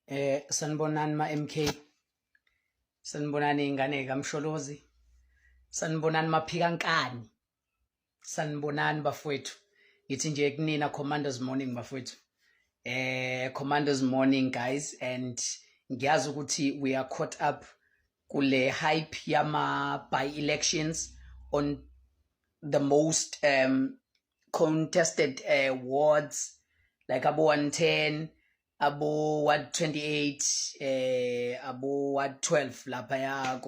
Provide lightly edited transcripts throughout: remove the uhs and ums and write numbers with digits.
Sanibonani ma-MK, sanibonani ingane kaMsholozi, sanibonani maphikankani, sanibonani bafowethu. Ngithi nje kunina Commanders Morning bafowethu. Commanders Morning guys, and ngiyazi ukuthi we are caught up kule hype yama by-elections on the most contested wards like abo 110, abo Ward 28, abo Ward 12 lapha ya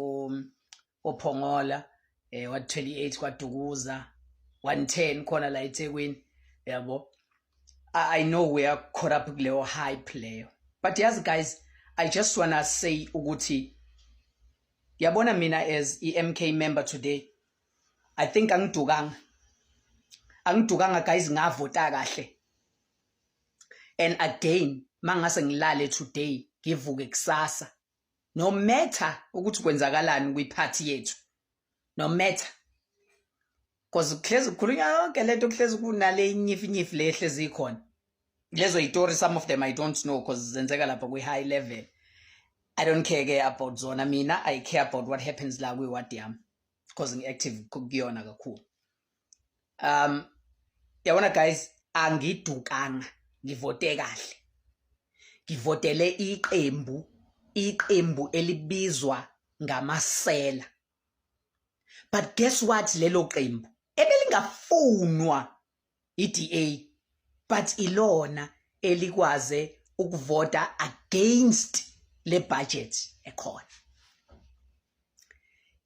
oPhongola, Ward 28 kwaDukuza, 110 khona la eThekwini, yabo. I know we are caught up kuleyo hype leyo, but yes guys, I just wanna say ukuthi yabona mina as MK member today, I think angidukanga guys, ngavota kahle. And again, mangase ngilale today, ngivuke kusasa, no matter ukuthi kwenzakalani kwiparty yethu, no matter, because kuhlezi kukhulunywa yonke lento, kuhlezi kunale inyifinyifi le ehlezi ikhona. Lezo itori, some of them I don't know because zenzeka lapha kwi high level. I don't care about zona mina, I care about what happens la kwi ward yami because ngi-active kuyona kakhulu. Yabona guys, angidukanga, ngivote kahle. Ngivotele iqembu elibizwa ngamasela. But guess what, lelo qembu ebelingafunwa iDA, but ilona elikwaze ukuvota against le budget ekhona.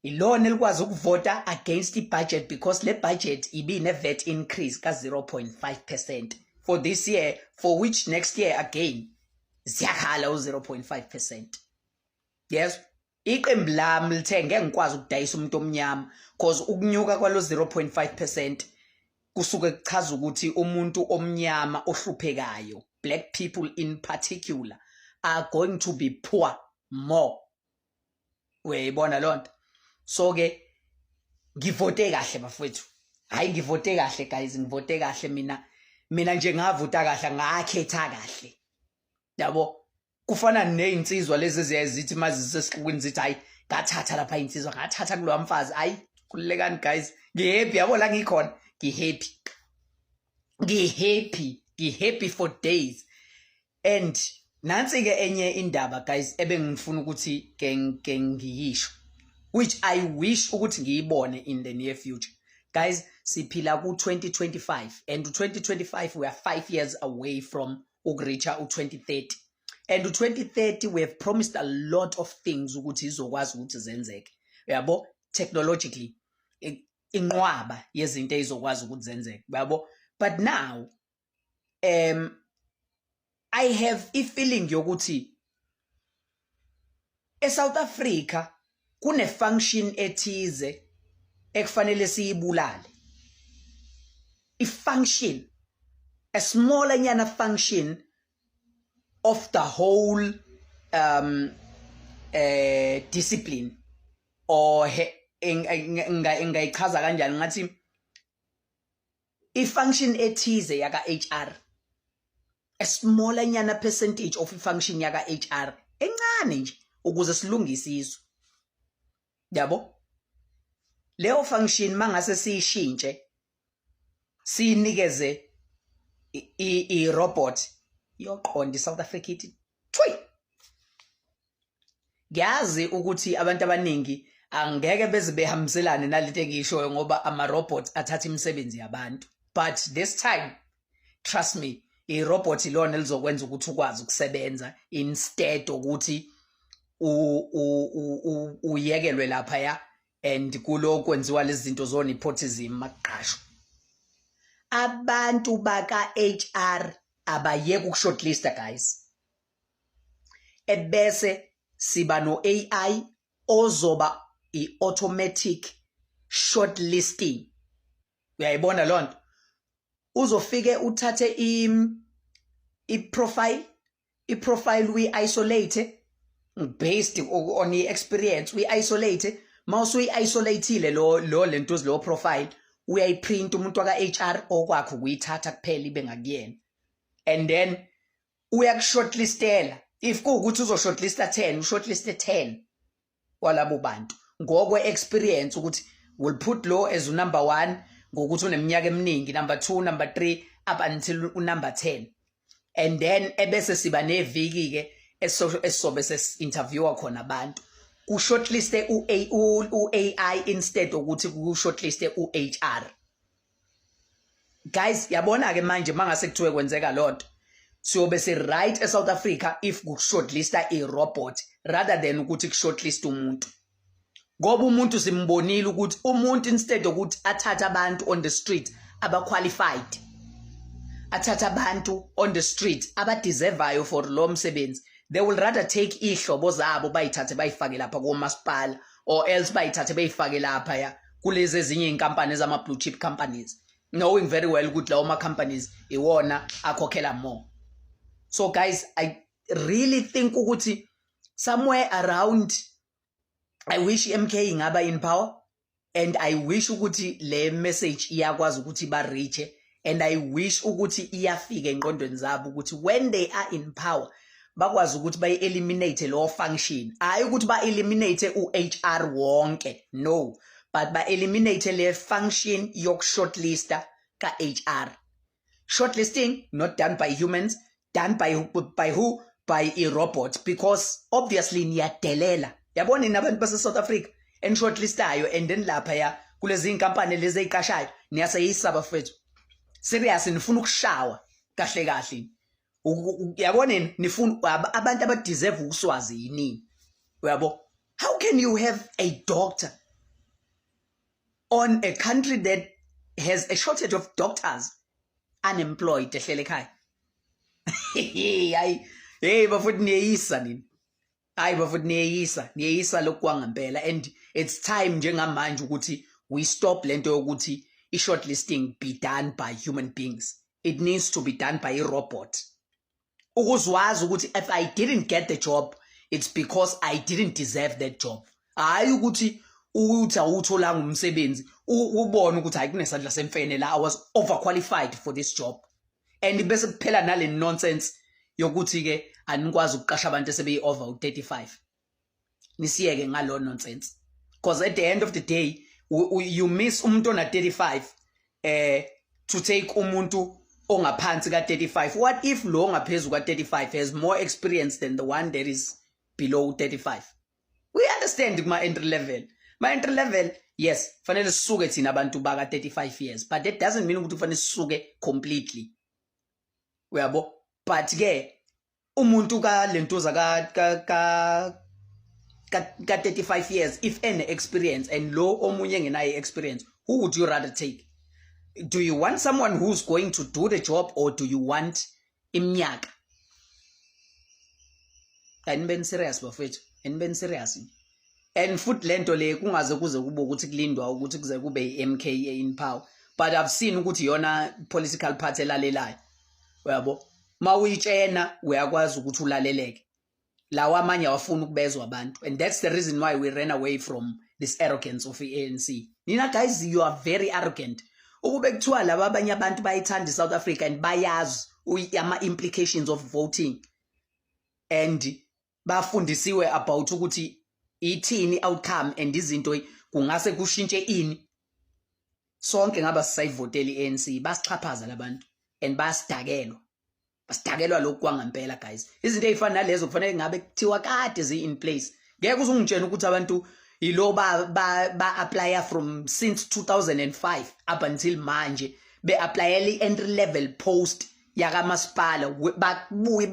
Ilona elikwazi ukuvota against i-budget because le budget ibine VAT increase ka 0.5% for this year, for which next year again ziyakhala u 0.5%. Yes, iqembu lami lithe ngeke ngikwazi ukudayisa umuntu omnyama because ukunyuka kwalo 0.5% kusuke kuchaza ukuthi umuntu omnyama ohluphekayo, black people in particular, are going to be poor more. Uyayibona lonto? So ke ngivote kahle bafowethu. Hayi ngivote kahle guys, ngivote kahle mina nje ngavota kahle, ngakhetha kahle. Yabo, kufana nezinsizwa lezi eziyazithi mazisesiqukweni zithi hayi ngathatha lapha insizwa, ngathatha kulo mfazi. Hayi kulekani guys, ngihappy yabo la ngikhona, ngihappy for days. And nansi ke enye indaba guys ebengifuna ukuthi ke ngiyisho, which I wish ukuthi ngiyibone in the near future. Guys, siphila ku 2025 and 2025 we are 5 years away from ukuricha u2030. And u2030 we have promised a lot of things ukuthi izokwazi ukuthi zenzeke. Yabo, technologically inqwaba yezinto ezokwazi ukuthi zenzeke. Yabo, but now I have a feeling yokuthi eSouth Africa kune function ethize ekufanele siyibulale. I-function, a smaller nyana function of the whole discipline, or ngayichaza kanjani ngathi i-function ethize yaka HR, a smaller nyana percentage of i-function yaka HR encane nje ukuze silungise izwe. Yabo, leyo function mangase siyishintshe sinikeze i-robot yoqonda iSouth Africa ithi thui. Ngiyazi ukuthi abantu abaningi angeke beze behambiselane nalento engiyishoyo ngoba ama-robots athatha imisebenzi yabantu, but this time trust me, i-robot ilona elizokwenza ukuthi ukwazi ukusebenza instead ukuthi uyekelwe lapha ya and kulo kwenziwa lezi zinto zo nepotism maqasho. Abantu baka HR abayeke ukushortlista guys, ebese siba no AI ozoba i-automatic shortlisting. Uyayibona lonto? Uzofike uthathe i-profile we isolate based on experience, we isolate. Mawusu i-isolateile lo lento lo profile, uyayiprint umuntu waka HR okwakho ukuyithatha kuphela ibe ngakuyena, and then uyakushortlistela if kuwukuthi uzo-shortlista 10 ushortliste 10 walabo bantu ngokwe experience ukuthi will put lo as number 1 ngokuthi uneminyaka eminingi, number 2, number 3 up until number 10, and then ebese siba neviki ke esobe ses-interviewa khona abantu ku-shortliste u-AI instead ukuthi ku-shortliste u-HR. Guys, yabona-ke manje mangase kuthiwe kwenzeka lonto siyobe si-right eSouth Africa if ku-shortlista i-robot rather than ukuthi ku-shortlist umuntu, ngoba umuntu simbonile ukuthi umuntu instead ukuthi athathe abantu on the street aba-qualified, athathe abantu on the street abadeservayo for lo msebenzi, they will rather take ihlobo zabo bayithathe bayifake lapha komasipala or else bayithathe bayifake lapha ya kulezi ezinye inkampani ezama blue chip companies, knowing very well ukuthi lawo ma companies iwona akhokhela more. So guys, I really think ukuthi somewhere around, I wish MK ingaba in power, and I wish ukuthi le message iyakwazi ukuthi ba reach, and I wish ukuthi iyafika engqondweni zabo ukuthi when they are in power bakwazi ukuthi bayi eliminate lo function, hayi ukuthi ba eliminate uHR wonke, no, but ba eliminate le function yok shortlista ka HR. Shortlisting not done by humans, done by who? By a robot, because obviously niyadelela. Yabona nabantu base South Africa en shortlistayo and then lapha ya kulezi inkampani lezi eziqashayo niyasayisaba fethu. Serious nifuna ukushawa kahle kahle. Yabona nifuna abantu abadeserve ukuswazi yini. Uyabo? How can you have a doctor on a country that has a shortage of doctors unemployed ehlele ekhaya? Hey bafuthi niyeyisa nini? Hayi bafuthi niyeyisa lokwangempela, and it's time njengamanje ukuthi we stop lento yokuthi i-shortlisting be done by human beings. It needs to be done by a robot. Ukuzwazi ukuthi if I didn't get the job, it's because I didn't deserve that job. Hayi ukuthi uthi awutholanga umsebenzi ubone ukuthi hayi kunesandla semfene la, I was overqualified for this job. And bese kuphela nale nonsense yokuthi ke anikwazi ukuqasha abantu esebe over 35. Nisiyeke ngalo nonsense, because at the end of the day you miss umuntu ona 35 to take umuntu ongaphansi ka 35. What if lo ngaphezulu ka 35 has more experience than the one that is below 35? We understand my entry level, yes, fanele sisuke thina abantu baka 35 years, but that doesn't mean ukuthi fanele sisuke completely. Uyabo? But ke umuntu ka lentuza ka 35 years if any experience and lo omunye ngenayo experience, who would you rather take? Do you want someone who's going to do the job, or do you want iminyaka? Anibeni serious bafethu, anibeni serious. And futhi lento le kungaze kuze kube ukuthi kulindwa ukuthi kuze kube iMK in power, but I've seen ukuthi yona political party elalelayo. Uyabo? Mawuyitshena uyakwazi ukuthi ulaleleke. Lawa amanye awafuna ukubezwa abantu, and that's the reason why we ran away from this arrogance of the ANC. Nina guys, you are very arrogant. Ukube kuthiwa laba abanye abantu bayithanda South Africa and bayazi ama implications of voting, and bafundisiwe about ukuthi ithini outcome and izinto kungase kushintshe ini, sonke ngaba sisayivotela iANC, basichaphaza labantu and basidakelwa lokhu kwangempela guys. Izinto ezifana nalezo kufanele ngabe kuthiwa kade zi in place. Ngeke uzungitshela ukuthi abantu ilo ba apply from since 2005 up until manje be applyela entry level post yaka masipala, bebuye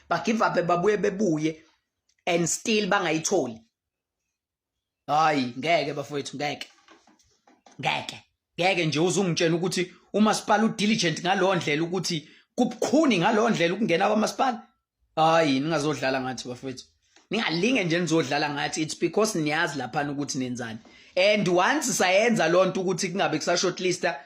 ba give up, bebuye and still bangayitholi. Hayi ngeke bafowethu, ngeke nje uzungitshela ukuthi umasipala udiligent ngalo ndlela ukuthi kubukhuni ngalo ndlela ukungena kwamasipala. Hayi ningazodlala ngathi bafowethu, ningalinge nje nizodlala ngathi. It's because niyazi lapha ukuthi nenzani, and once sayenza lonto ukuthi kungabe kusashortlista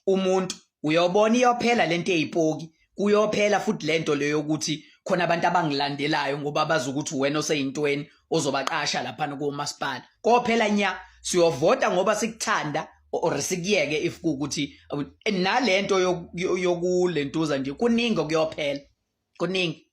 umuntu, uyobona iyophela lento ezipoki, kuyophela futhi lento leyo ukuthi khona abantu abangilandelayo ngoba bazi ukuthi wena oseyintweni ozobaqasha lapha kumasipala. Kophela nya siyovota ngoba sikuthanda or sikuyeke if ukuthi nalento yokulentuza nje kuningi kuyophela, kuningi.